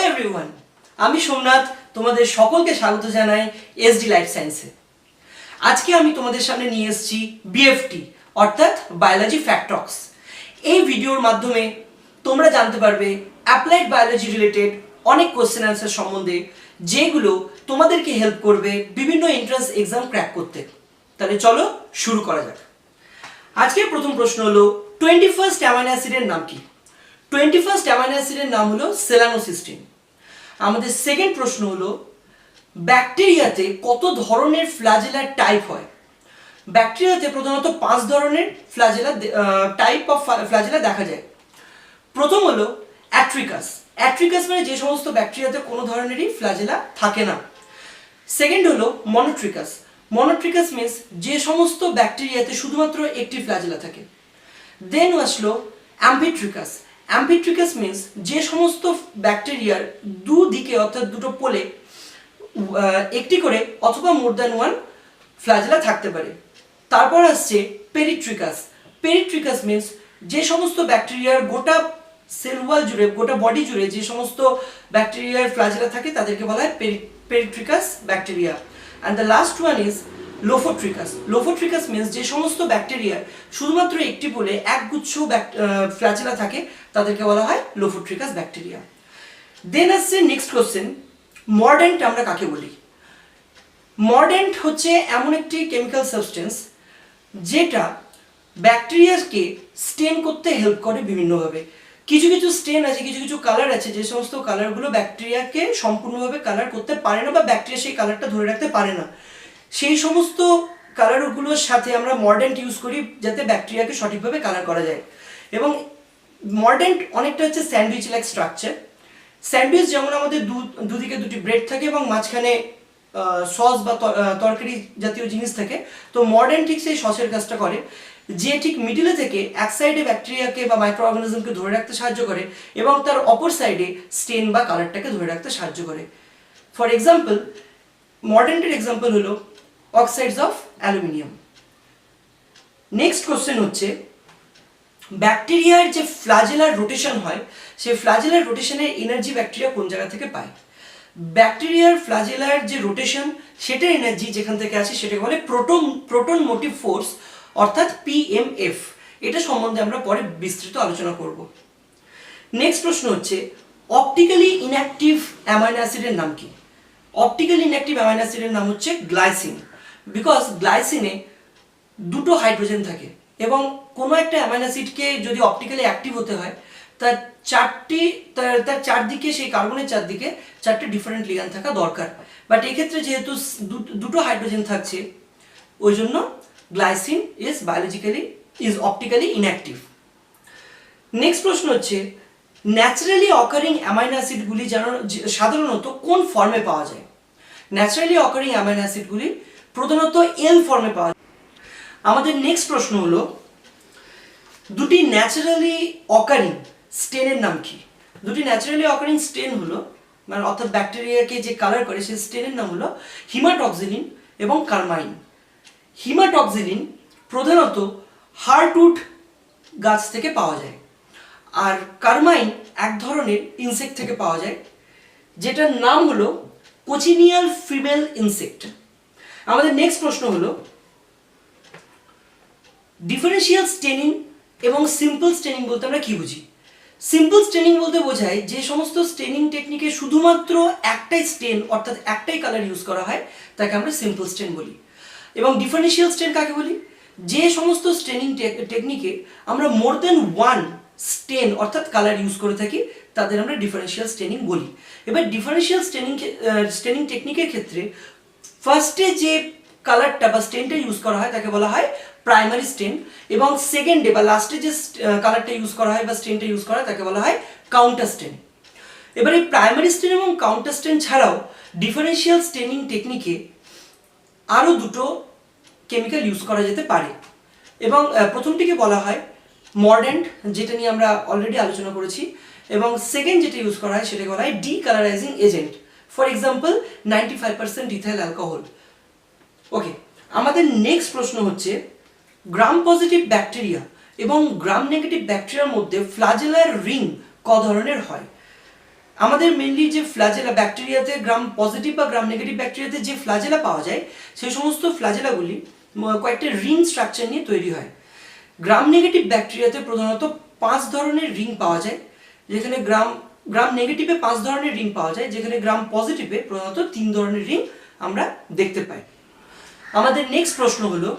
Everyone, আমি সোমনাথ তোমাদের সকলকে স্বাগত জানাই এসডি লাইফ সায়েন্সে। আজকে আমি তোমাদের সামনে নিয়ে এসেছি বিএফটি অর্থাৎ বায়োলজি ফ্যাক্ট টক্স। এই ভিডিওর মাধ্যমে তোমরা জানতে পারবে অ্যাপ্লাইড বায়োলজি রিলেটেড অনেক কোশ্চেন অ্যান্সার সম্বন্ধে, যেগুলো তোমাদেরকে হেল্প করবে বিভিন্ন এন্ট্রান্স এক্সাম ক্র্যাক করতে। তাহলে চলো শুরু করা যাক। আজকের প্রথম প্রশ্ন হলো 21st অ্যামাইনো অ্যাসিডের নাম কি? 21st অ্যামাইনো অ্যাসিডের নাম হলো সেলানোসিস্টিন। আমাদের সেকেন্ড প্রশ্ন হলো ব্যাকটেরিয়াতে কত ধরনের ফ্ল্যাজেলার টাইপ হয়? ব্যাকটেরিয়াতে প্রধানত 5 ধরনের ফ্ল্যাজেলা টাইপ অফ ফ্ল্যাজেলা দেখা যায়। প্রথম হলো অ্যাট্রিকাস। অ্যাট্রিকাস মানে যে সমস্ত ব্যাকটেরিয়াতে কোনো ধরনেরই ফ্ল্যাজেলা থাকে না। সেকেন্ড হলো মনোট্রিকাস। মনোট্রিকাস মিন্স যে সমস্ত ব্যাকটেরিয়াতে শুধুমাত্র একটি ফ্ল্যাজেলা থাকে। দেন আসলো অ্যাম্ফিট্রিকাস। অ্যাম্ফিট্রিকাস মিন্স যে সমস্ত ব্যাকটেরিয়ার দুদিকে অর্থাৎ দুটো পোলে একটি করে অথবা মোর দ্যান ওয়ান ফ্ল্যাজেলা থাকতে পারে। তারপর আসছে পেরিট্রিকাস। পেরিট্রিকাস মিন্স যে সমস্ত ব্যাকটেরিয়ার গোটা সেল ওয়াল জুড়ে, গোটা বডি জুড়ে যে সমস্ত ব্যাকটেরিয়ার ফ্ল্যাজেলা থাকে তাদেরকে বলা হয় peritrichous bacteria. And the last one is lophotrichous. Lophotrichous means যে সমস্ত ব্যাকটেরিয়ার শুধুমাত্র একটি পোলে একগুচ্ছ ফ্ল্যাজেলা থাকে তাদেরকে বলা হয় লোফোট্রিকাস ব্যাকটেরিয়া। দেন আসছে নেক্সট কোশ্চেন, মর্ডেন্ট আমরা কাকে বলি? মর্ডেন্ট হচ্ছে এমন একটি কেমিক্যাল সাবস্টেন্স যেটা ব্যাকটেরিয়াকে স্টেন করতে হেল্প করে বিভিন্নভাবে। কিছু কিছু স্টেন আছে, কিছু কিছু কালার আছে, যে সমস্ত কালারগুলো ব্যাকটেরিয়াকে সম্পূর্ণভাবে কালার করতে পারে না বা ব্যাকটেরিয়া সেই কালারটা ধরে রাখতে পারে না। সেই সমস্ত কালারগুলোর সাথে আমরা মর্ডেন্ট ইউজ করি যাতে ব্যাকটেরিয়াকে সঠিকভাবে কালার করা যায়। এবং মর্ডেন্ট অনেকটা হচ্ছে স্যান্ডউইচ লাইক স্ট্রাকচার। স্যান্ডউইচ যেমন আমাদের দুদিকে দুটি ব্রেড থাকে এবং মাঝখানে সস বা তরকারি জাতীয় জিনিস থাকে, তো মর্ডেন্ট ঠিক সেই সসের কাজটা করে, যে ঠিক মিডিলে থেকে এক সাইডে ব্যাকটেরিয়াকে বা মাইক্রো অর্গানিজমকে ধরে রাখতে সাহায্য করে এবং তার অপর সাইডে স্টেন বা কালারটাকে ধরে রাখতে সাহায্য করে। ফর এক্সাম্পল, মর্ডেন্টের এক্সাম্পল হলো oxides of aluminium. Next question হচ্ছে ব্যাকটেরিয়ার যে ফ্ল্যাজেলার রোটেশন হয়, সেই ফ্ল্যাজেলার রোটেশনের এনার্জি ব্যাকটেরিয়া কোন জায়গা থেকে পায়? ব্যাকটেরিয়ার ফ্ল্যাজেলার যে রোটেশন সেটার এনার্জি যেখান থেকে আসে সেটাকে বলে প্রোটন মোটিভ ফোর্স অর্থাৎ পিএমএফ। এটা সম্বন্ধে আমরা পরে বিস্তৃত আলোচনা করব। নেক্সট প্রশ্ন হচ্ছে অপটিক্যালি ইনঅ্যাক্টিভ অ্যামাইনো অ্যাসিডের নাম কি? অপটিক্যালি ইনঅ্যাক্টিভ অ্যামাইনো অ্যাসিডের নাম হচ্ছে গ্লাইসিন। বিকজ গ্লাইসিনে দুটো হাইড্রোজেন থাকে এবং কোনো একটা অ্যামাইনো অ্যাসিডকে যদি অপটিক্যালি অ্যাক্টিভ হতে হয় তার চারদিকে, সেই কার্বনের চারদিকে 4টে ডিফারেন্ট লিগ্যান্ড থাকা দরকার। বাট এক্ষেত্রে যেহেতু দুটো হাইড্রোজেন থাকছে, ওই জন্য glycine is optically inactive. Next প্রশ্ন হচ্ছে ন্যাচারালি অকারিং অ্যামাইনো অ্যাসিডগুলি সাধারণত কোন ফর্মে পাওয়া যায়? ন্যাচারালি অকারিং অ্যামাইনো অ্যাসিডগুলি প্রধানত এল ফর্মে পাওয়া যায়। আমাদের নেক্সট প্রশ্ন হলো দুটি ন্যাচারালি অকারিং স্টেনের নাম কি? দুটি ন্যাচারালি অকারিং স্টেন হলো, মানে অর্থাৎ ব্যাকটেরিয়াকে যে কালার করে সেই স্টেনের নাম হলো হিমাটক্সিলিন এবং কারমাইন। হিমাটক্সিলিন প্রধানত হার্টউড গাছ থেকে পাওয়া যায়, আর কারমাইন এক ধরনের ইনসেক্ট থেকে পাওয়া যায় যেটার নাম হলো কোচিনিয়াল ফিমেল ইনসেক্ট। আমাদের নেক্সট প্রশ্ন হলো ডিফারেন্সিয়াল স্টেনিং এবং সিম্পল স্টেনিং বলতে আমরা কি বুঝি? সিম্পল স্টেনিং বলতে বোঝায় যে সমস্ত স্টেনিং টেকনিকে শুধুমাত্র একটাই স্টেন অর্থাৎ একটাই কালার ইউজ করা হয় তাকে আমরা সিম্পল স্টেন বলি। এবং ডিফারেন্সিয়াল স্টেন কাকে বলি? যে সমস্ত স্টেনিং টেকনিকে আমরা মোর দেন ওয়ান স্টেন অর্থাৎ কালার ইউজ করে থাকি তাদের আমরা ডিফারেন্সিয়াল স্টেনিং বলি। এবার ডিফারেন্সিয়াল স্টেনিং টেকনিকের ক্ষেত্রে ফার্স্টে যে কালারটা বা স্টেনটা ইউজ করা হয় তাকে বলা হয় প্রাইমারি স্টেন, এবং সেকেন্ডে বা লাস্টে যে কালারটা ইউজ করা হয় বা স্টেনটা ইউজ করা হয় তাকে বলা হয় কাউন্টার স্টেন। এবার এই প্রাইমারি স্টেন এবং কাউন্টার স্টেন ছাড়াও ডিফারেন্সিয়াল স্টেনিং টেকনিকে আরও দুটো কেমিক্যাল ইউজ করা যেতে পারে, এবং প্রথমটিকে বলা হয় মর্ডেন্ট, যেটা নিয়ে আমরা অলরেডি আলোচনা করেছি, এবং সেকেন্ড যেটা ইউজ করা হয় সেটাকে বলা হয় decolourising agent. For example 95% ethyl alcohol. Okay, আমাদের নেক্সট প্রশ্ন হচ্ছে গ্রাম পজিটিভ ব্যাকটেরিয়া এবং গ্রাম নেগেটিভ ব্যাকটেরিয়ার মধ্যে ফ্ল্যাজেলার রিং ক ধরনের হয়? আমাদের মেনলি যে ফ্ল্যাজেলা ব্যাকটেরিয়াতে গ্রাম পজিটিভ বা গ্রাম নেগেটিভ ব্যাকটেরিয়াতে যে ফ্ল্যাজেলা পাওয়া যায় সেই সমস্ত ফ্ল্যাজেলাগুলি কয়েকটা রিং স্ট্রাকচার নিয়ে তৈরি হয়। গ্রাম নেগেটিভ ব্যাকটেরিয়াতে প্রধানত 5 ধরনের রিং পাওয়া যায়, যেখানে গ্রাম নেগেটিভে 5 ধরনের রিং পাওয়া যায়, যেখানে গ্রাম পজিটিভে প্রধানত 3 ধরনের রিং আমরা দেখতে পাই। আমাদের নেক্সট প্রশ্ন হলো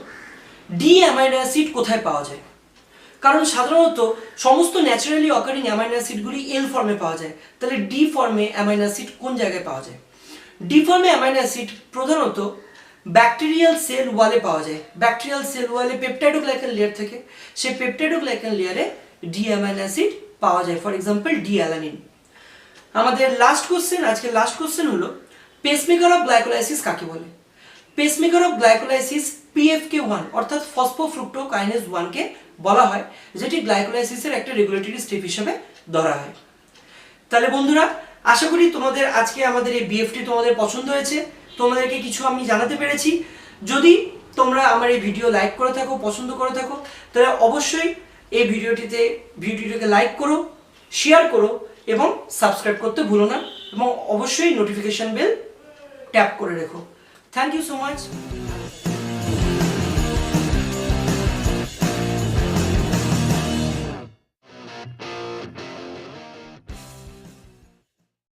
ডি অ্যামাইনো অ্যাসিড কোথায় পাওয়া যায়? কারণ সাধারণত সমস্ত ন্যাচারালি অকারিং অ্যামাইনো অ্যাসিডগুলি এল ফর্মে পাওয়া যায়, তাহলে ডি ফর্মে অ্যামাইনো অ্যাসিড কোন জায়গায় পাওয়া যায়? ডি ফর্মে অ্যামাইনো অ্যাসিড প্রধানত ব্যাকটেরিয়াল সেল ওয়ালে পাওয়া যায়। ব্যাকটেরিয়াল সেল ওয়ালে পেপটাইডোগ্লাইকান লেয়ার থেকে, সেই পেপটাইডোগ্লাইকান লেয়ারে ডি অ্যামাইনো অ্যাসিড পাওয়া যায়, ফর এক্সাম্পল ডি অ্যালানিন। আমাদের আজকের লাস্ট কোশ্চেন হলো পেসমেকার অফ গ্লাইকোলাইসিস কাকে বলে? পেসমেকার অফ গ্লাইকোলাইসিস PFK1 অর্থাৎ ফসফোফ্রুক্টোকাইনেজ 1 কে বলা হয়, যেটি গ্লাইকোলাইসিসের একটা রেগুলেটরি স্টেপ হিসেবে ধরা হয়। তাহলে বন্ধুরা, আশা করি তোমাদের আজকে আমাদের এই BFT তোমাদের পছন্দ হয়েছে, তোমাদেরকে কিছু আমি জানাতে পেরেছি। যদি তোমরা আমার এই ভিডিও লাইক করে থাকো, পছন্দ করে থাকো, তাহলে অবশ্যই এই ভিডিওটিকে লাইক করো, শেয়ার করো এবং সাবস্ক্রাইব করতে ভুলো না, এবং অবশ্যই নোটিফিকেশন বেল ট্যাপ করে রেখো। Thank you so much.